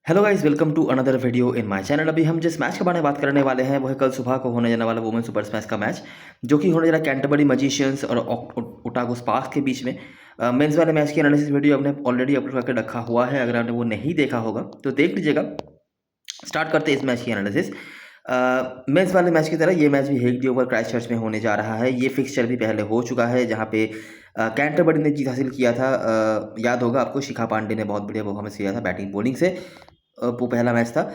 Hello guys, welcome to another video in my channel. अभी हम जिस मैच के बारे में बात करने वाले हैं वो है कल सुबह को होने जाने वाला वुमेन सुपर स्मैश का मैच, जो कि होने जा रहा है कैंटरबरी मैजिशियंस और ओटागो स्पार्क्स के बीच में। मेंस वाले मैच की एनालिसिस वीडियो हमने ऑलरेडी अपलोड करके रखा हुआ है, अगर आपने वो नहीं देखा होगा तो देख लीजिएगा। स्टार्ट करते हैं इस मैच की एनालिसिस। मेंस वाले मैच की तरह ये मैच भी हेग ओवर क्राइस्टचर्च में होने जा रहा है। ये फिक्सचर भी पहले हो चुका है, जहाँ पे कैंटरबरी ने जीत हासिल किया था। याद होगा आपको, शिखा पांडे ने बहुत बढ़िया परफॉर्मेंस किया था बैटिंग बॉलिंग से। वो पहला मैच था।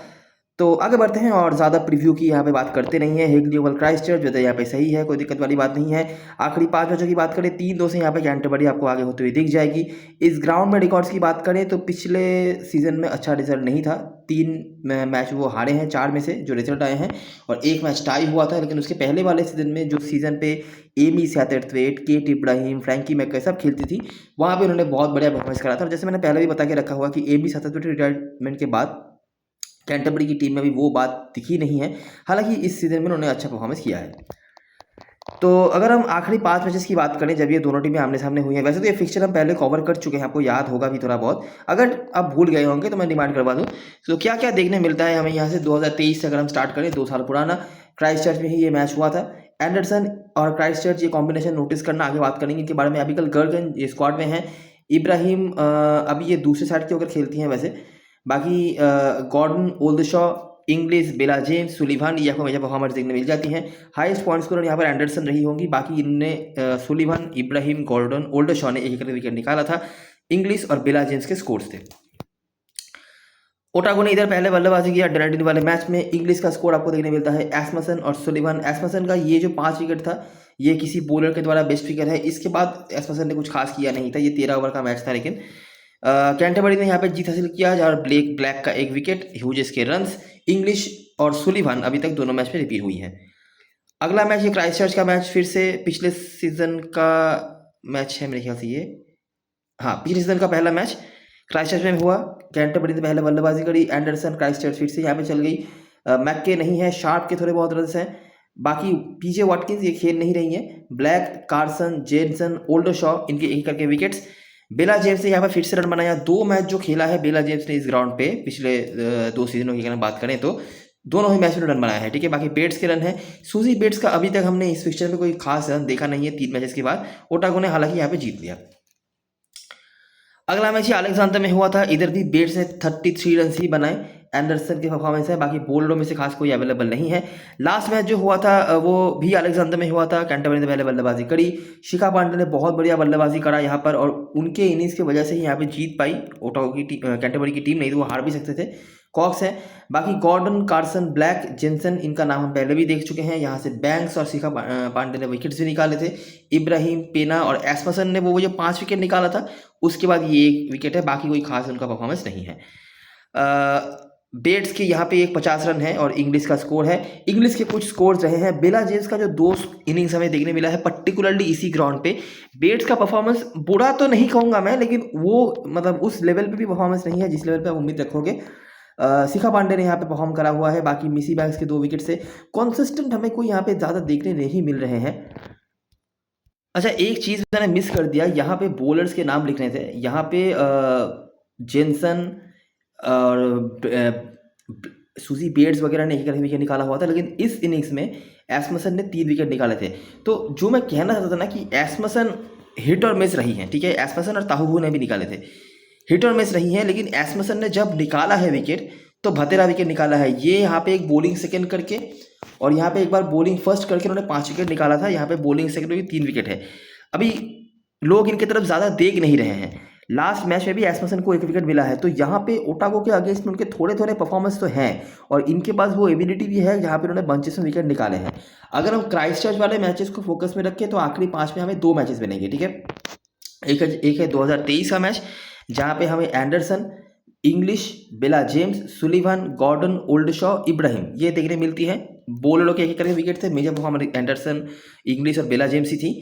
तो आगे बढ़ते हैं और ज़्यादा प्रीव्यू की यहाँ पे बात करते नहीं है। हेग ओवल क्राइस्टचर्च जो है यहाँ पे सही है, कोई दिक्कत वाली बात नहीं है। आखिरी 5 मैचों की बात करें, 3-2 से यहाँ पे कैंटरबरी आपको आगे होते हुए दिख जाएगी। इस ग्राउंड में रिकॉर्ड्स की बात करें तो पिछले सीजन में अच्छा रिजल्ट नहीं था। 3 मैच वो हारे हैं 4 में से जो रिजल्ट आए हैं, और 1 मैच टाई हुआ था। लेकिन उसके पहले वाले सीजन में, जो सीजन पे एमी सैथरथवेट, केट इब्राहिम, फ्रैंकी मैकके सब खेलती थी, वहाँ पे उन्होंने बहुत बढ़िया परफॉर्मेंस करा था। और जैसे मैंने पहले भी बता के रखा हुआ कि एमी सैथरथवेट रिटायरमेंट के बाद कैंटरबरी की टीम में भी वो बात दिखी नहीं है। हालांकि इस सीजन में उन्होंने अच्छा परफॉर्मेंस किया है। तो अगर हम आखिरी 5 मैचेस की बात करें जब ये दोनों टीमें आमने सामने हुई हैं, वैसे तो ये फिक्सचर हम पहले कवर कर चुके हैं, आपको याद होगा भी थोड़ा बहुत। अगर आप भूल गए होंगे तो मैं रिमाइंड करवा दूं। तो क्या क्या देखने मिलता है हमें यहाँ से 2023 से अगर हम स्टार्ट करें, 2 साल पुराना, क्राइस्टचर्च में ही ये मैच हुआ था। एंडरसन और क्राइस्टचर्च ये कॉम्बिनेशन नोटिस करना, आगे बात करेंगे इनके बारे में। अभी कल गर्गन ये स्क्वाड में है। इब्राहिम अभी ये दूसरे साइड के होकर खेलती हैं वैसे। बाकी Gordon, ओल्डशॉ, English, Bella James, Sullivan, ये आपको मेजर परफॉर्मेंस देखने मिल जाती हैं। हाईएस्ट पॉइंट स्कोरर यहाँ पर एंडरसन रही होंगी। बाकी इनने सुलिवान, इब्राहिम, गॉर्डन, ओल्डशॉ ने एक एक विकेट निकाला था। इंग्लिश और बेला जेम्स के स्कोर्स थे। ओटागो ने इधर पहले बल्लेबाजी किया डनल्डिन वाले मैच में। इंग्लिश का स्कोर आपको देखने मिलता है एस्मसन और सुलिवान। एस्मसन का ये जो 5 विकेट था, ये किसी बॉलर के द्वारा बेस्ट विकेट है। इसके बाद एस्मसन ने कुछ खास किया नहीं था। ये 13 ओवर का मैच था। लेकिन कैंटरबरी ने यहाँ पे जीत हासिल किया, और ब्लैक का 1 विकेट, ह्यूजेस के रन्स। इंग्लिश और सुलिवान अभी तक दोनों मैच में रिपीट हुई हैं। अगला मैच ये क्राइस्टचर्च का मैच, फिर से पिछले सीजन का मैच है मेरे ख्याल से ये। हाँ, पिछले सीजन का पहला मैच क्राइस्टचर्च में हुआ। कैंटरबरी ने पहले बल्लेबाजी करी। एंडरसन, क्राइस्टचर्च फिर से यहाँ पे चल गई। मैक्के नहीं है, शार्प के थोड़े बहुत रन्स हैं। बाकी पीजे वाटकिंस ये खेल नहीं रही हैं। ब्लैक, कार्सन, जेनसन, ओल्डरशॉ, इनके एक करके विकेट्स। बेला जेम्स ने यहाँ पर फिर से रन बनाया। 2 मैच जो खेला है बेला जेम्स ने इस ग्राउंड पे पिछले 2 सीजनों की अगर बात करें तो दोनों ही मैच में रन बनाया है। ठीक है, बाकी बेट्स के रन है। सूजी बेट्स का अभी तक हमने इस फिक्चर में कोई खास रन देखा नहीं है 3 मैचेस के बाद। ओटागो ने हालांकि यहाँ पे जीत लिया। अगला मैच ही अलेक्जेंडर में हुआ था। इधर भी बेट्स ने 33 रन ही बनाए। एंडरसन की परफॉर्मेंस है, बाकी बॉलरों में से खास कोई अवेलेबल नहीं है। लास्ट मैच जो हुआ था वो भी अलेक्जेंडर में हुआ था। कैंटरबरी ने पहले बल्लेबाजी करी। शिखा पांडे ने बहुत बढ़िया बल्लेबाजी करा यहाँ पर, और उनके इनिंग्स की वजह से ही यहाँ पे जीत पाई ओटागो की टीम। कैंटरबरी की टीम नहीं तो वो हार भी सकते थे। कॉक्स है। बाकी गॉर्डन, कार्सन, ब्लैक, जेनसन, इनका नाम हम पहले भी देख चुके हैं। यहाँ से बैंक्स और शिखा पांडे ने विकेट्स भी निकाले थे। इब्राहिम, पेना और एस्मसन ने वो जो 5 विकेट निकाला था, उसके बाद ये 1 विकेट है। बाकी कोई खास उनका परफॉर्मेंस नहीं है। बेट्स के यहाँ पे एक 50 रन है, और इंग्लिश का स्कोर है। इंग्लिश के कुछ स्कोर्स रहे हैं। बेला जेम्स का जो 2 इनिंग्स हमें देखने मिला है पर्टिकुलरली इसी ग्राउंड पे। बेट्स का परफॉर्मेंस बुरा तो नहीं कहूँगा मैं, लेकिन वो मतलब उस लेवल पे भी परफॉर्मेंस नहीं है जिस लेवल पे आप उम्मीद रखोगे। शिखा पांडे ने यहाँ पे परफॉर्म करा हुआ है। बाकी मिसी बैंक्स के 2 विकेट से कॉन्सिस्टेंट हमें कोई यहाँ पे ज़्यादा देखने नहीं मिल रहे हैं। अच्छा, एक चीज़ मैंने मिस कर दिया, यहाँ पे बॉलर्स के नाम लिखने थे। यहाँ पे जेनसन और सूजी बेट्स वगैरह ने एक विकेट निकाला हुआ था, लेकिन इस इनिंग्स में एस्मसन ने 3 विकेट निकाले थे। तो जो मैं कहना चाहता था ना कि एस्मसन हिट और मिस रही हैं। ठीक है, एस्मसन और ताहू ने भी निकाले थे, हिट और मिस रही हैं। लेकिन एस्मसन ने जब निकाला है विकेट तो भतेरा विकेट निकाला है। ये यहाँ पे एक बॉलिंग सेकंड करके, और यहाँ पे एक बार बॉलिंग फर्स्ट करके उन्होंने 5 विकेट निकाला था। यहाँ पे बॉलिंग सेकंड में भी 3 विकेट है। अभी लोग इनकी तरफ ज़्यादा देख नहीं रहे हैं। लास्ट मैच में भी एस्मसन को 1 विकेट मिला है। तो यहाँ पे ओटागो के अगेंस्ट में उनके थोड़े थोड़े परफॉर्मेंस तो हैं, और इनके पास वो एबिलिटी भी है जहाँ पे उन्होंने बंचेस में विकेट निकाले हैं। अगर हम क्राइस्टचर्च वाले मैचेस को फोकस में रखें तो आखिरी 5 में हमें 2 मैचेस मिलेंगे। ठीक है, एक है 2023 का मैच, जहाँ पे हमें Anderson, English, Bella James, Sullivan, Gordon, ओल्डशॉ, Ibrahim ये देखने मिलती है। बॉलरों के एक करके विकेट थे। मेजर परफॉर्मर एंडरसन, इंग्लिश और बेला जेम्स ही थी।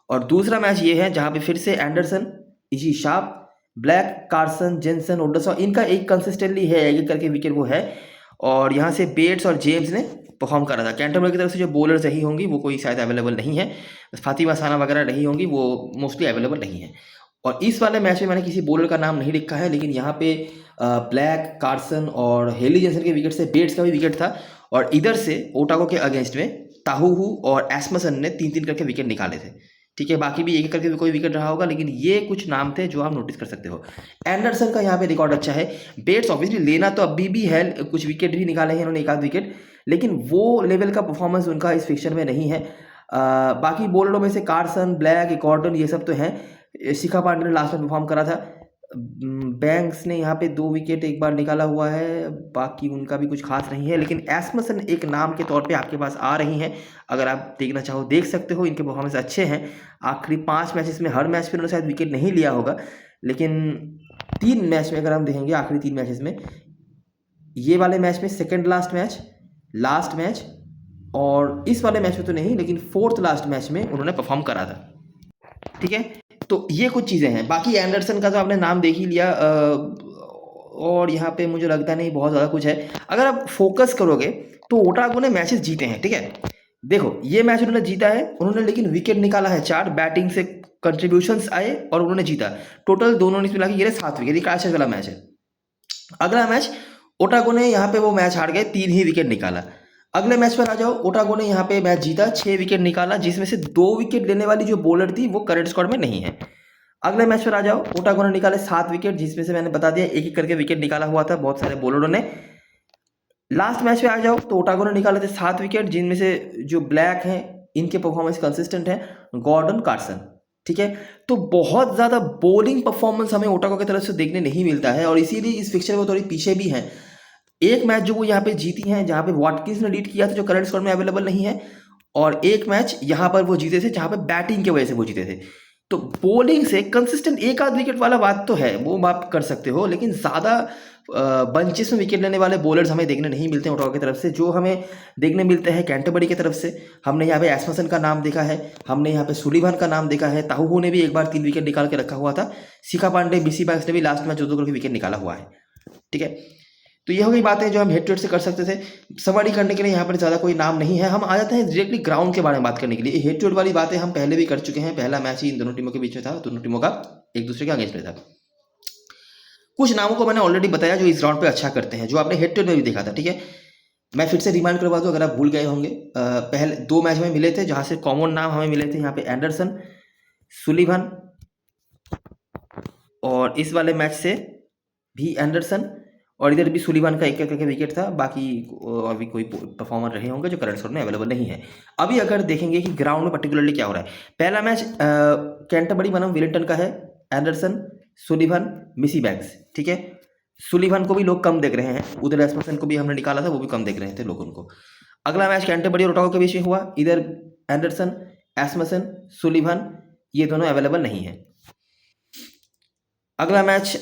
और दूसरा मैच ये है जहाँ पे फिर से Anderson, Izzy Sharp, Black, Carson, Jensen, Oldshaw, इनका एक कंसिस्टेंटली है, एक करके विकेट वो है। और यहाँ से बेट्स और जेम्स ने परफॉर्म करा था। कैंटरबरी की तरफ से जो बॉलर्स रही होंगी वो कोई शायद अवेलेबल नहीं है। फातिमा साना वगैरह रही होंगी, वो मोस्टली अवेलेबल नहीं है। और इस वाले मैच में मैंने किसी बॉलर का नाम नहीं लिखा है, लेकिन यहाँ पे ब्लैक, कार्सन और हेली जेसन के विकेट से बेट्स का भी विकेट था, और इधर से ओटागो के अगेंस्ट में ताहूहू और एस्मसन ने 3-3 करके विकेट निकाले थे। ठीक है, बाकी भी एक करके भी कोई विकेट रहा होगा, लेकिन ये कुछ नाम थे जो आप नोटिस कर सकते हो। एंडरसन का यहाँ पे रिकॉर्ड अच्छा है। बेट्स ऑब्वियसली लेना तो अभी भी है, कुछ विकेट भी निकाले हैं इन्होंने, एक आध विकेट, लेकिन वो लेवल का परफॉर्मेंस उनका इस फिक्चर में नहीं है। बाकी बॉलरों में से कार्सन, ब्लैक, गॉर्डन ये सब तो हैं। शिखा पांडे ने लास्ट में परफॉर्म करा था। बैंक्स ने यहाँ पे 2 विकेट एक बार निकाला हुआ है, बाकी उनका भी कुछ खास नहीं है, लेकिन एस्मसन एक नाम के तौर पे आपके पास आ रही हैं। अगर आप देखना चाहो देख सकते हो, इनके परफॉर्मेंस अच्छे हैं। आखिरी 5 मैचेस में हर मैच पे उन्होंने शायद विकेट नहीं लिया होगा, लेकिन 3 मैच में अगर हम देखेंगे, आखिरी 3 मैचेस में, ये वाले मैच में second last match, last match, और इस वाले मैच में तो नहीं, लेकिन 4th लास्ट मैच में उन्होंने परफॉर्म करा था। ठीक है, तो ये कुछ चीज़ें हैं। बाकी एंडरसन का तो आपने नाम देख ही लिया, और यहाँ पे मुझे लगता नहीं बहुत ज़्यादा कुछ है। अगर आप फोकस करोगे तो ओटागो ने मैचेस जीते हैं। ठीक है, देखो ये मैच उन्होंने जीता है, उन्होंने लेकिन विकेट निकाला है 4, बैटिंग से कंट्रीब्यूशंस आए और उन्होंने जीता। टोटल दोनों ने मिला के ये 7 विकेट, ये वाला मैच है। अगला मैच ओटागो ने यहाँ पे वो मैच हार गए, 3 ही विकेट निकाला। अगले मैच पर आ जाओ, ओटागो ने यहाँ पे मैच जीता, 6 विकेट निकाला, जिसमें से 2 विकेट लेने वाली जो बॉलर थी वो करंट स्क्वाड में नहीं है। अगले मैच पर आ जाओ, ओटागो ने निकाले 7 विकेट, जिसमें से मैंने बता दिया एक एक करके विकेट निकाला हुआ था बहुत सारे बॉलरों ने। लास्ट मैच पे आ जाओ तो ओटागो ने निकाले थे 7 विकेट, जिनमें से जो ब्लैक हैं इनके परफॉर्मेंस कंसिस्टेंट है, गॉर्डन, कार्सन। ठीक है, तो बहुत ज़्यादा बॉलिंग परफॉर्मेंस हमें ओटागो की तरफ से देखने नहीं मिलता है, और इसीलिए इस फिक्चर में थोड़ी पीछे भी हैं। एक मैच जो वो यहाँ पे जीती हैं, जहाँ पे वाटकिंस ने लीड किया था, जो करंट स्क्वाड में अवेलेबल नहीं है, और एक मैच यहाँ पर वो जीते थे जहाँ पे बैटिंग की वजह से वो जीते थे। तो बॉलिंग से कंसिस्टेंट एक आध विकेट वाला बात तो है, वो आप कर सकते हो, लेकिन ज़्यादा बंचेस में विकेट लेने वाले बॉलर्स हमें देखने नहीं मिलते हैं ओटागो की तरफ से। जो हमें देखने मिलते हैं कैंटरबरी की तरफ से, हमने यहाँ पे एस्मसन का नाम देखा है, हमने यहाँ पे सुलिवान का नाम देखा है, ताहूहू ने भी एक बार 3 विकेट निकाल के रखा हुआ था, शिखा पांडे, बीसी बैंक्स ने भी लास्ट मैच 2 करके विकेट निकाला हुआ है। ठीक है, तो ये हो गई बातें जो हम हेड टू हेड से कर सकते थे। समरी करने के लिए यहाँ पर ज़्यादा कोई नाम नहीं है। हम आ जाते हैं डायरेक्टली ग्राउंड के बारे में बात करने के लिए। हेड टू हेड वाली बातें हम पहले भी कर चुके हैं, पहला मैच ही इन दोनों टीमों के बीच में था, दोनों टीमों का एक दूसरे के अगेंस्ट में था। कुछ नामों को मैंने ऑलरेडी बताया जो इस राउंड पे अच्छा करते हैं, जो आपने हेड टू हेड में भी देखा था। ठीक है, मैं फिर से रिमाइंड करवा दूँ अगर आप भूल गए होंगे। पहले 2 मैच में मिले थे जहाँ से कॉमन नाम हमें मिले थे, यहाँ पे एंडरसन, सुलिवान, और इस वाले मैच से भी एंडरसन, और इधर भी सुलिवान का एक करके विकेट था। बाकी और भी कोई परफॉर्मर रहे होंगे जो करंट स्क्वाड में अवेलेबल नहीं है। अभी अगर देखेंगे कि ग्राउंड में पर्टिकुलरली क्या हो रहा है, पहला मैच कैंटरबरी बनाम विलिंगटन का है, एंडरसन, सुलिवान, मिसी बैंक्स। ठीक है, सुलिवान को भी लोग कम देख रहे हैं, उधर एस्मसन को भी हमने निकाला था, वो भी कम देख रहे थे लोग उनको। अगला मैच कैंटरबरी और ओटागो के बीच में हुआ, इधर एंडरसन, एस्मसन, सुलिवान ये दोनों अवेलेबल नहीं है। अगला मैच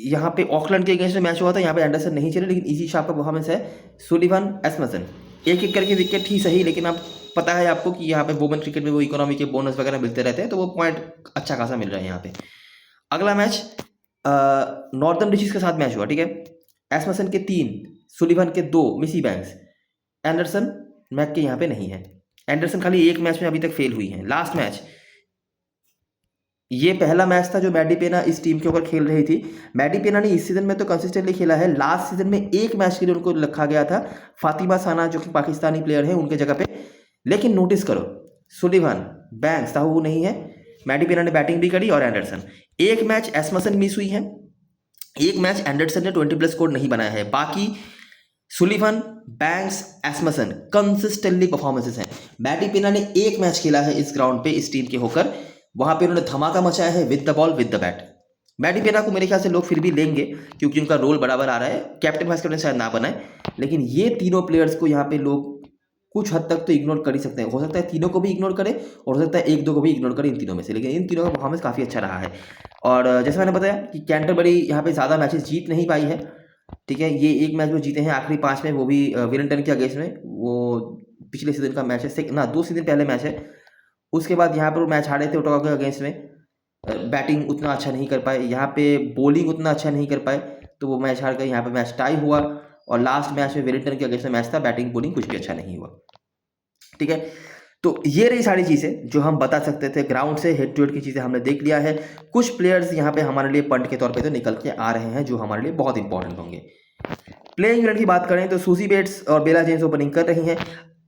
यहाँ पे ऑकलैंड के अगेंस्ट में मैच हुआ था, यहाँ पे एंडरसन नहीं चले, लेकिन इसी शाप का परफॉर्मेंस है, सुलिवान, एस्मसन एक एक करके विकेट ही सही, लेकिन आप पता है आपको कि यहाँ पे वुमेन क्रिकेट में वो इकोनॉमी के बोनस वगैरह मिलते रहते हैं, तो वो पॉइंट अच्छा खासा मिल रहा है यहाँ पे। अगला मैच नॉर्दर्न डिस्ट्रिक्ट के साथ मैच हुआ। ठीक है, एस्मसन के 3, सुलिवान के 2, मिसी बैंक्स, एंडरसन मैच के यहाँ पे नहीं है। एंडरसन खाली एक मैच में अभी तक फेल हुई है। लास्ट मैच, ये पहला मैच था जो मैडी पेना इस टीम के ऊपर खेल रही थी। मैडी पेना ने इस सीजन में तो कंसिस्टेंटली खेला है, लास्ट सीजन में एक मैच के लिए उनको रखा गया था, फातिमा साना जो कि पाकिस्तानी प्लेयर है उनके जगह पे। लेकिन नोटिस करो, सुलिवान, बैंक्स, ताहू नहीं है, मैडी पेना ने बैटिंग भी करी, और एंडरसन। एक मैच एस्मसन मिस हुई है, एक मैच एंडरसन ने 20+ स्कोर नहीं बनाया है। बाकी सुलिवान, बैंक्स, एस्मसन कंसिस्टेंटली परफॉर्मेंसेस हैं। मैडी पेना ने एक मैच खेला है इस ग्राउंड पे इस टीम के होकर, वहां पे उन्होंने धमाका मचाया है with the ball, with the bat. Maddy Penna को मेरे ख्याल से लोग फिर भी लेंगे क्योंकि उनका रोल बराबर आ रहा है, कैप्टन वाइस कैप्टन शायद ना बनाए, लेकिन ये तीनों प्लेयर्स को यहाँ पे लोग कुछ हद तक तो इग्नोर कर ही सकते हैं। हो सकता है तीनों को भी इग्नोर करें, और हो सकता है 1-2 को भी इग्नोर करें इन तीनों में से, लेकिन इन तीनों का परफॉर्मेंस काफ़ी अच्छा रहा है। और जैसे मैंने बताया कि कैंटरबरी यहाँ पे ज़्यादा मैचेस जीत नहीं पाई है। ठीक है, ये एक मैच वो जीते हैं आखिरी 5 में, वो भी विलिंगटन के अगेंस्ट में, वो पिछले सीजन का मैच है ना, 2 सीजन पहले मैच है। उसके बाद यहाँ पर वो मैच हारे थे ओटागो के अगेंस्ट में, बैटिंग उतना अच्छा नहीं कर पाए, यहाँ पे बॉलिंग उतना अच्छा नहीं कर पाए, तो वो मैच हार गए। यहाँ पे मैच टाई हुआ, और लास्ट मैच में विलिंगटन के अगेंस्ट में मैच था, बैटिंग बॉलिंग कुछ भी अच्छा नहीं हुआ। ठीक है, तो ये रही सारी चीज़ें जो हम बता सकते थे। ग्राउंड से हेड टू हेड की चीज़ें हमने देख लिया है। कुछ प्लेयर्स यहाँ पे हमारे लिए पंट के तौर पे तो निकल के आ रहे हैं जो हमारे लिए बहुत इंपॉर्टेंट होंगे। प्लेइंग इलेवन की बात करें तो सूजी बेट्स और बेला जेम्स ओपनिंग कर रही हैं।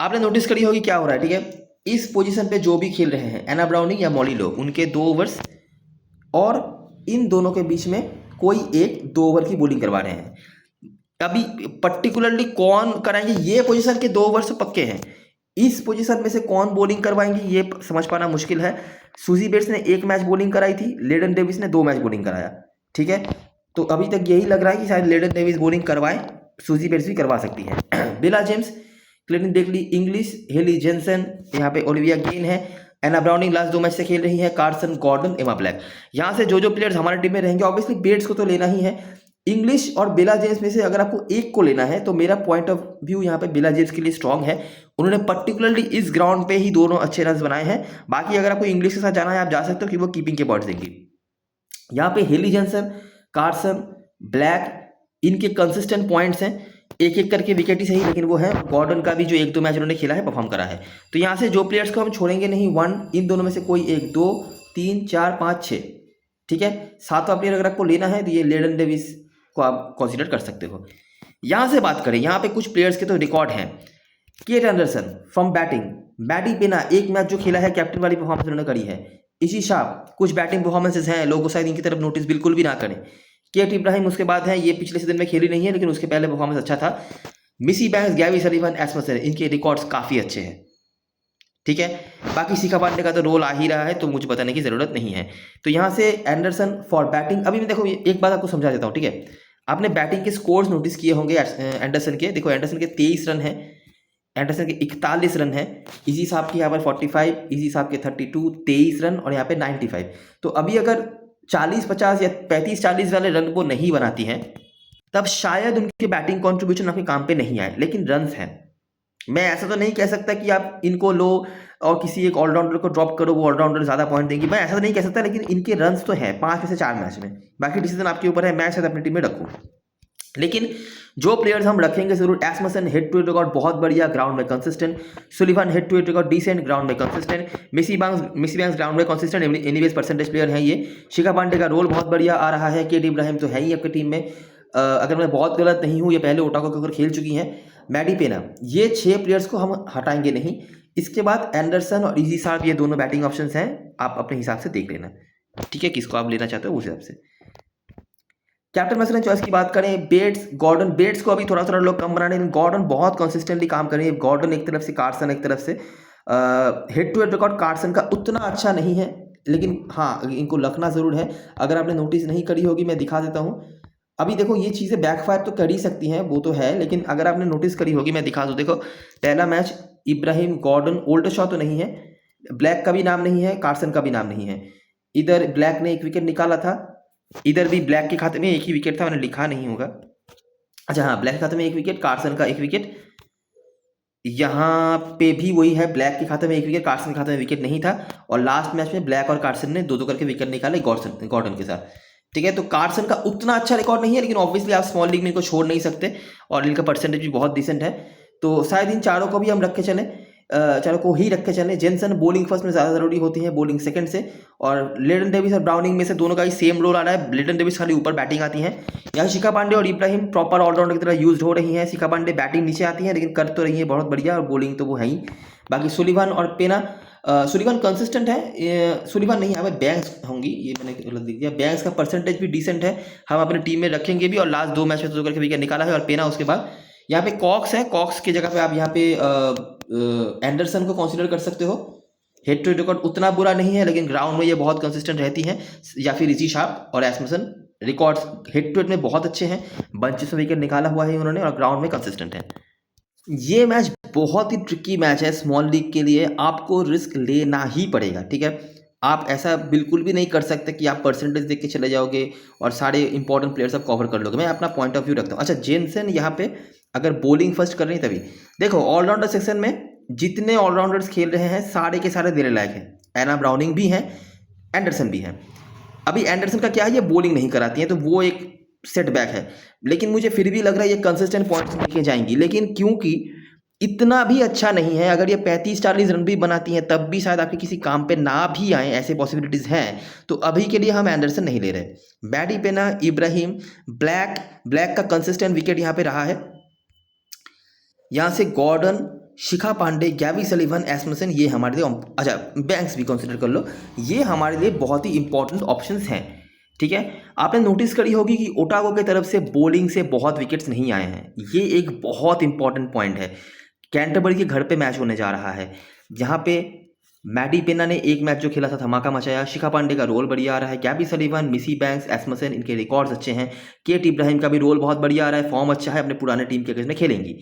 आपने नोटिस करी होगी क्या हो रहा है, ठीक है, इस पोजीशन पे जो भी खेल रहे हैं एना ब्राउनिंग या मॉली लो, उनके 2 ओवर्स और इन दोनों के बीच में कोई एक 2 ओवर की बॉलिंग करवा रहे हैं। अभी पर्टिकुलरली कौन कराएंगे, ये पोजीशन के 2 ओवर्स पक्के हैं। इस पोजीशन में से कौन बॉलिंग करवाएंगे ये समझ पाना मुश्किल है। सूजी बेट्स ने 1 मैच बॉलिंग कराई थी, लेडन डेविस ने 2 मैच बॉलिंग कराया, ठीक है। तो अभी तक यही लग रहा है कि शायद लेडन डेविस बॉलिंग करवाए, सूजी बेट्स भी करवा सकती है। Bella James, Clinton Deckly, English, Hayley Jensen, यहाँ पे ओलिविया गेन है, एना ब्राउनिंग लास्ट 2 मैच से खेल रही है, कार्सन, गॉर्डन, एमा ब्लैक। यहाँ से जो प्लेयर्स हमारे टीम में रहेंगे ऑब्वियसली बेट्स को तो लेना ही है। इंग्लिश और बेला जेम्स में से अगर आपको एक को लेना है तो मेरा पॉइंट ऑफ व्यू यहाँ पे बेला जेम्स के लिए स्ट्रांग है। उन्होंने पर्टिकुलरली इस ग्राउंड पे ही दोनों अच्छे रन बनाए हैं। बाकी अगर आपको इंग्लिश के साथ जाना है आप जा सकते हो कि वो कीपिंग के पॉइंट्स देंगे। यहाँ पे हेली जेनसन, कार्सन, ब्लैक, इनके कंसिस्टेंट पॉइंट्स हैं। एक एक करके विकेट ही सही लेकिन वो है। गॉर्डन का भी जो 1-2 मैच उन्होंने खेला है परफॉर्म करा है। तो यहाँ से जो प्लेयर्स को हम छोड़ेंगे नहीं, 1 इन दोनों में से कोई 1, 2, 3, 4, 5, 6, ठीक है। 7वां प्लेयर अगर आपको लेना है तो ये लेडन डेविस को आप कंसीडर कर सकते हो। यहाँ से बात करें, यहाँ पे कुछ प्लेयर्स के तो रिकॉर्ड हैं। Kate Anderson from batting, Maddy Penna 1 match जो खेला है कैप्टन वाली परफॉर्मेंस उन्होंने करी है। इसी शाह कुछ बैटिंग परफॉर्मेंसेस हैं, लोगों शायद इनकी तरफ नोटिस बिल्कुल भी ना करें। केट इब्राहिम उसके बाद है, ये पिछले सीजन में खेली नहीं है लेकिन उसके पहले परफॉर्मेंस अच्छा था। मिसी बैंक्स, गैवी सलीवन, एस्मसन, इनके रिकॉर्ड्स काफ़ी अच्छे हैं, ठीक है। बाकी शिखा पांडे का तो रोल आ ही रहा है तो मुझे बताने की ज़रूरत नहीं है। तो यहाँ से एंडरसन फॉर बैटिंग। अभी मैं देखो एक बात आपको समझा देता हूँ, ठीक है। आपने बैटिंग के स्कोर्स नोटिस किए होंगे एंडरसन के। देखो एंडरसन के 23 रन है, एंडरसन के 41 रन है, इजी साहब के यहाँ पर 45, इजी साहब के 32, 23 रन और यहाँ पे 95। तो अभी अगर 40-50 या 35-40 वाले रन वो नहीं बनाती हैं तब शायद उनके बैटिंग कंट्रीब्यूशन आपके काम पे नहीं आए, लेकिन रन्स हैं। मैं ऐसा तो नहीं कह सकता कि आप इनको लो और किसी एक ऑलराउंडर को ड्रॉप करो, वो ऑलराउंडर ज़्यादा पॉइंट देंगी, मैं ऐसा तो नहीं कह सकता। लेकिन इनके रन्स तो हैं 5 में से 4 मैच में। बाकी डिसीजन आपके ऊपर है, मैं शायद अपनी टीम में रखूँ। लेकिन जो प्लेयर्स हम रखेंगे जरूर, एस्मसन हेड टू हेड रिकॉर्ड बहुत बढ़िया, ग्राउंड में consistent. Sullivan head to head record decent, ground में कंसिस्टेंट। मिसी बैंक्स ग्राउंड में कंसिस्टेंट, एनीवेज परसेंटेज प्लेयर हैं ये। शिखा पांडे का रोल बहुत बढ़िया आ रहा है। केट इब्राहिम तो है ही आपकी टीम में, अगर मैं बहुत गलत नहीं हूँ ये पहले ओटागो के ऊपर खेल चुकी हैं। मैडी पेना, ये 6 प्लेयर्स को हम हटाएंगे नहीं। इसके बाद एंडरसन और इजी साहब, ये दोनों बैटिंग ऑप्शंस हैं, आप अपने हिसाब से देख लेना, ठीक है, किसको आप लेना चाहते हो उस हिसाब से। कैप्टन मसलन चॉइस की बात करें, बेट्स, गॉर्डन। बेट्स को अभी थोड़ा थोड़ा लोग कम बना रहे हैं, गॉर्डन बहुत कंसिस्टेंटली काम कर रही है। गॉर्डन एक तरफ से, कार्सन एक तरफ से। Head to head record Carson का उतना अच्छा नहीं है लेकिन हाँ इनको रखना ज़रूर है। अगर आपने नोटिस नहीं करी होगी मैं दिखा देता हूँ। अभी देखो ये चीज़ें बैकफायर तो कर ही सकती हैं, वो तो है, लेकिन अगर आपने नोटिस करी होगी मैं दिखा दूँ। देखो पहला मैच इब्राहिम, गॉर्डन, ओल्ड शॉ तो नहीं है, ब्लैक का भी नाम नहीं है, कार्सन का भी नाम नहीं है। इधर ब्लैक ने 1 विकेट निकाला था, इधर भी ब्लैक के खाते में 1 ही विकेट था, मैंने लिखा नहीं होगा। अच्छा हाँ, ब्लैक के खाते में 1 विकेट, कार्सन का 1 विकेट। यहाँ पे भी वही है, ब्लैक के खाते में 1 विकेट, कार्सन के खाते में विकेट नहीं था। और लास्ट मैच में ब्लैक और कार्सन ने 2-2 करके विकेट निकाले गॉर्डन के साथ, ठीक है। तो कार्सन का उतना अच्छा रिकॉर्ड नहीं है लेकिन ऑब्वियसली आप स्मॉल लीग में इनको छोड़ नहीं सकते और इनका परसेंटेज भी बहुत डिसेंट है। तो शायद इन चारों को भी हम रख के चलें, चारों को ही रख के चलें। जेनसन बॉलिंग फर्स्ट में ज़्यादा ज़रूरी होती है, बॉलिंग सेकंड से। और लेडन डेविस और ब्राउनिंग में से दोनों का ही सेम रोल आ रहा है, लेडन डेविस खाली ऊपर बैटिंग आती है। यहाँ शिखा पांडे और इब्राहिम प्रॉपर ऑलराउंडर की तरह यूज हो रही हैं। शिखा पांडे बैटिंग नीचे आती है लेकिन कर तो रही है बहुत बढ़िया, और बॉलिंग तो वो है ही। बाकी सुलिवान और पेना, सुलिवान कंसिस्टेंट है, सुलिवान नहीं यहाँ पे बैंक्स होंगी, ये मैंने गलत लिख दिया। बैंक्स का परसेंटेज भी डिसेंट है, हम अपनी टीम में रखेंगे भी, और लास्ट 2 मैच में 2 करके विकेट निकाला है। और पेना उसके बाद यहाँ पे कॉक्स है, कॉक्स की जगह पे आप यहाँ पे एंडरसन को कंसीडर कर सकते हो। हेड टू हेड रिकॉर्ड उतना बुरा नहीं है लेकिन ग्राउंड में ये बहुत कंसिस्टेंट रहती हैं। या फिर रिची शार्प और एस्मसन, रिकॉर्ड्स हेड टू हेड में बहुत अच्छे हैं, बंचेस में विकेट निकाला हुआ है उन्होंने और ग्राउंड में कंसिस्टेंट है। ये मैच बहुत ही ट्रिकी मैच है स्मॉल लीग के लिए, आपको रिस्क लेना ही पड़ेगा, ठीक है। आप ऐसा बिल्कुल भी नहीं कर सकते कि आप परसेंटेज देख के चले जाओगे और सारे इंपॉर्टेंट प्लेयर्स आप कवर कर लोगे। मैं अपना पॉइंट ऑफ व्यू रखता हूँ। अच्छा, जेनसन यहाँ पे अगर बॉलिंग फर्स्ट कर रही है तभी देखो, ऑलराउंडर सेक्शन में जितने ऑलराउंडर्स खेल रहे हैं सारे के सारे देने लायक हैं। एना ब्राउनिंग भी हैं, एंडरसन भी हैं। अभी एंडरसन का क्या है, ये बॉलिंग नहीं कराती है तो वो एक सेटबैक है, लेकिन मुझे फिर भी लग रहा है ये कंसिस्टेंट पॉइंट्स लेके जाएंगी। लेकिन क्योंकि इतना भी अच्छा नहीं है। अगर ये 35-40 रन भी बनाती हैं तब भी शायद आपके किसी काम पे ना भी आए, ऐसे पॉसिबिलिटीज़ हैं। तो अभी के लिए हम एंडरसन नहीं ले रहे। मैडी पेना, इब्राहिम, ब्लैक का कंसिस्टेंट विकेट यहाँ पे रहा है। यहाँ से गॉर्डन, शिखा पांडे, गैवी सलीवन, एस्मुसन, ये हमारे लिए, अच्छा बैंक्स भी कंसिडर कर लो, ये हमारे लिए बहुत ही इंपॉर्टेंट ऑप्शंस हैं। ठीक है, आपने नोटिस करी होगी कि ओटागो की तरफ से बॉलिंग से बहुत विकेट्स नहीं आए हैं। ये एक बहुत इंपॉर्टेंट पॉइंट है। कैंटरबरी के घर पे मैच होने जा रहा है, जहाँ पे मैडी पेना ने एक मैच जो खेला था धमाका मचाया। शिखा पांडे का रोल बढ़िया आ रहा है, गैबी सलीवन, मिसी बैंक्स, एस्मुसन, इनके रिकॉर्ड्स अच्छे हैं। केट इब्राहिम का भी रोल बहुत बढ़िया आ रहा है, फॉर्म अच्छा है, अपने पुराने टीम के अगेंस्ट में खेलेंगी।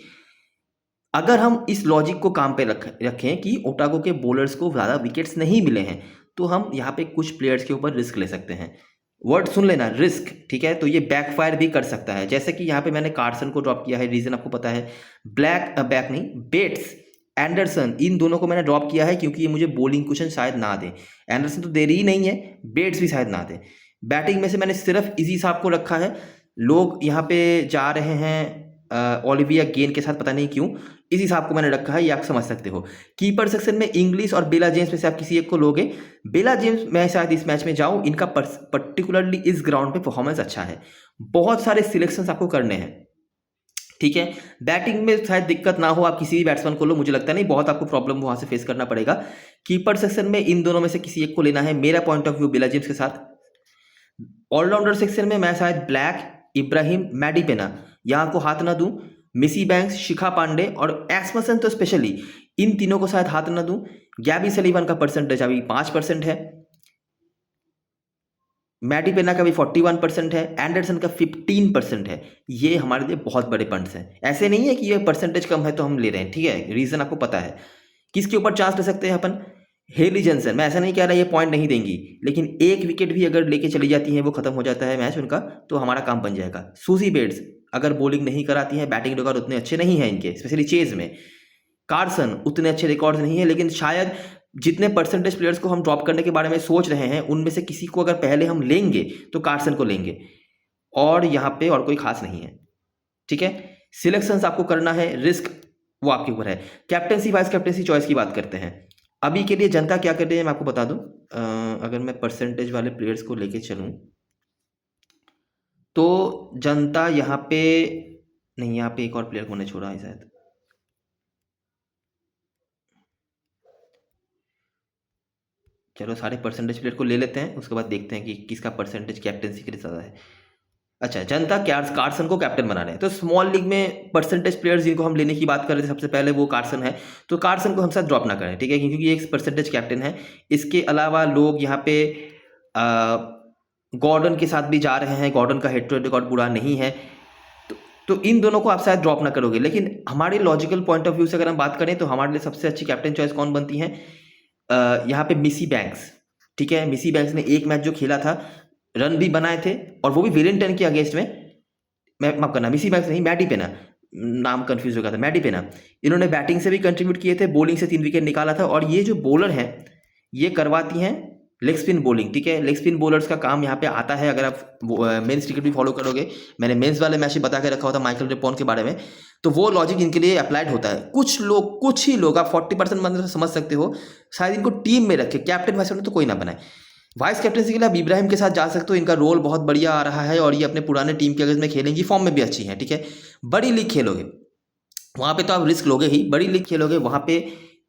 अगर हम इस लॉजिक को काम पे रखें कि ओटागो के बॉलर्स को ज़्यादा विकेट्स नहीं मिले हैं, तो हम यहाँ पे कुछ प्लेयर्स के ऊपर रिस्क ले सकते हैं। वर्ड सुन लेना, रिस्क, ठीक है। तो ये बैकफायर भी कर सकता है, जैसे कि यहाँ पे मैंने कार्सन को ड्रॉप किया है, रीज़न आपको पता है। बेट्स, एंडरसन, इन दोनों को मैंने ड्रॉप किया है क्योंकि ये मुझे बॉलिंग कुशन शायद ना दे। एंडरसन तो दे रही ही नहीं है, बेट्स भी शायद ना दे। बैटिंग में से मैंने सिर्फ इसी साहब को रखा है। लोग यहाँ पे जा रहे हैं ओलिविया गेन के साथ, पता नहीं क्यों इसी हिसाब को मैंने रखा है, ये आप समझ सकते हो। कीपर सेक्शन में इंग्लिश और बेला जेम्स में से आप किसी एक को लोगे। बेला जेम्स मैं शायद इस मैच में जाऊं, इनका पर्टिकुलरली इस ग्राउंड पे परफॉर्मेंस अच्छा है। बहुत सारे सिलेक्शंस आपको करने हैं, ठीक है। बैटिंग में शायद दिक्कत ना हो, आप किसी भी बैट्समैन को लो, मुझे लगता नहीं बहुत आपको प्रॉब्लम वहां से फेस करना पड़ेगा। कीपर सेक्शन में इन दोनों में से किसी एक को लेना है, मेरा point of view Bella James के साथ। ऑलराउंडर सेक्शन में मैं शायद ब्लैक, इब्राहिम, मैडी पेना यहाँ को हाथ ना दूं। मिसी बैंक्स, शिखा पांडे और एस्मुसन तो स्पेशली, इन तीनों को शायद हाथ ना दूं। गैबी सलीवन का परसेंटेज अभी 5% है, मैडी पेना का भी 41% है, एंडरसन का 15% है। ये हमारे लिए बहुत बड़े पॉइंट्स हैं। ऐसे नहीं है कि ये परसेंटेज कम है तो हम ले रहे हैं, ठीक है। रीजन आपको पता है। किसके ऊपर चांस ले सकते हैं अपन? Heli Johnson. मैं ऐसा नहीं कह रहा ये पॉइंट नहीं देंगी, लेकिन एक विकेट भी अगर लेके चली जाती है, वो खत्म हो जाता है मैच उनका, तो हमारा काम बन जाएगा। सूजी बेट्स अगर बॉलिंग नहीं कराती है, बैटिंग रिकॉर्ड उतने अच्छे नहीं है इनके, स्पेशली चेज में। कार्सन उतने अच्छे रिकॉर्ड्स नहीं है, लेकिन शायद जितने परसेंटेज प्लेयर्स को हम ड्रॉप करने के बारे में सोच रहे हैं, उनमें से किसी को अगर पहले हम लेंगे तो कार्सन को लेंगे, और यहाँ पे और कोई खास नहीं है, ठीक है। सिलेक्शंस आपको करना है, रिस्क वो आपके ऊपर है। कैप्टेंसी वाइस कैप्टेंसी चॉइस की बात करते हैं। अभी के लिए जनता क्या कर रही है मैं आपको बता दूं। अगर मैं परसेंटेज वाले प्लेयर्स को लेके चलूं तो जनता यहाँ पे नहीं, यहाँ पे एक और प्लेयर को ने छोड़ा है शायद। चलो सारे परसेंटेज प्लेयर को ले लेते हैं, उसके बाद देखते हैं कि किसका परसेंटेज कैप्टेंसी के लिए ज़्यादा है। अच्छा, जनता कार्सन को कैप्टन बना रहे हैं। तो स्मॉल लीग में परसेंटेज प्लेयर्स जिनको हम लेने की बात कर रहे थे सबसे पहले, वो कार्सन है। तो कार्सन को हम साथ ड्रॉप ना करें, ठीक है, क्योंकि ये एक परसेंटेज कैप्टन है। इसके अलावा लोग यहाँ पे गॉर्डन के साथ भी जा रहे हैं। गॉर्डन का हेड टू हेड रिकॉर्ड बुरा नहीं है, तो इन दोनों को आप शायद ड्रॉप ना करोगे। लेकिन हमारे लॉजिकल पॉइंट ऑफ व्यू से अगर हम बात करें तो हमारे लिए सबसे अच्छी कैप्टन चॉइस कौन बनती है? यहाँ पे मिसी बैंक्स, ठीक है। मिसी बैंक्स ने एक मैच जो खेला था, रन भी बनाए थे, और वो भी वेलिंगटन के अगेंस्ट में। मैं माफ करना, मिसी बैंक्स नहीं, मैडी पेना, नाम कंफ्यूज हो गया था, मैडी पेना। इन्होंने बैटिंग से भी कंट्रीब्यूट किए थे, बॉलिंग से 3 विकेट निकाला था। और ये जो बॉलर हैं, ये करवाती हैं लेग स्पिन बॉलिंग, ठीक है। लेग स्पिन बॉलर्स का काम यहाँ पे आता है। अगर आप मेंस क्रिकेट भी फॉलो करोगे, मैंने मेंस वाले मैच में बता के रखा होता माइकल रेपॉन के बारे में, तो वो लॉजिक इनके लिए अप्लाइड होता है। कुछ ही लोग, आप 40% मतलब समझ सकते हो, शायद इनको टीम में रखे, कैप्टन वाइस कैप्टन तो कोई ना बनाए। वाइस कैप्टनसी के लिए आप इब्राहिम के साथ जा सकते हो, इनका रोल बहुत बढ़िया आ रहा है, और ये अपने पुराने टीम के अगेंस्ट में खेलेंगी, फॉर्म में भी अच्छी है, ठीक है। बड़ी लीग खेलोगे वहाँ पे तो आप रिस्क लोगे ही, बड़ी लीग खेलोगे वहाँ पे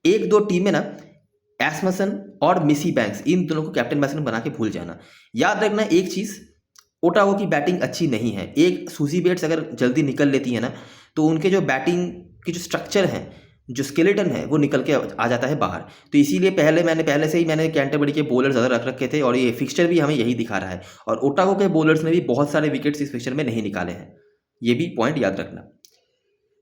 1-2 टीमें ना, एस्मुसन और मिसी बैंक्स, इन दोनों को कैप्टन बैट्समैन बना के भूल जाना। याद रखना एक चीज़, ओटागो की बैटिंग अच्छी नहीं है। एक सूजी बेट्स अगर जल्दी निकल लेती है ना, तो उनके जो बैटिंग की जो स्ट्रक्चर है, जो स्केलेटन है, वो निकल के आ जाता है बाहर। तो इसीलिए पहले से ही मैंने कैंटरबरी के बॉलर ज़्यादा रख रखे थे, और ये फिक्सचर भी हमें यही दिखा रहा है। और ओटागो के बॉलर्स ने भी बहुत सारे विकेट्स इस फिक्सचर में नहीं निकाले हैं, ये भी पॉइंट याद रखना।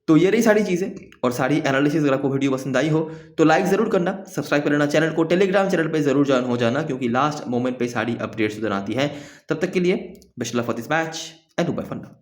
तो ये रही सारी चीज़ें और सारी एनालिसिस। अगर आपको वीडियो पसंद आई हो तो लाइक ज़रूर करना, सब्सक्राइब कर लेना चैनल को, टेलीग्राम चैनल पे ज़रूर ज्वाइन हो जाना, क्योंकि लास्ट मोमेंट पे सारी अपडेट्स उधर आती हैं। तब तक के लिए best luck for this match and bye for now.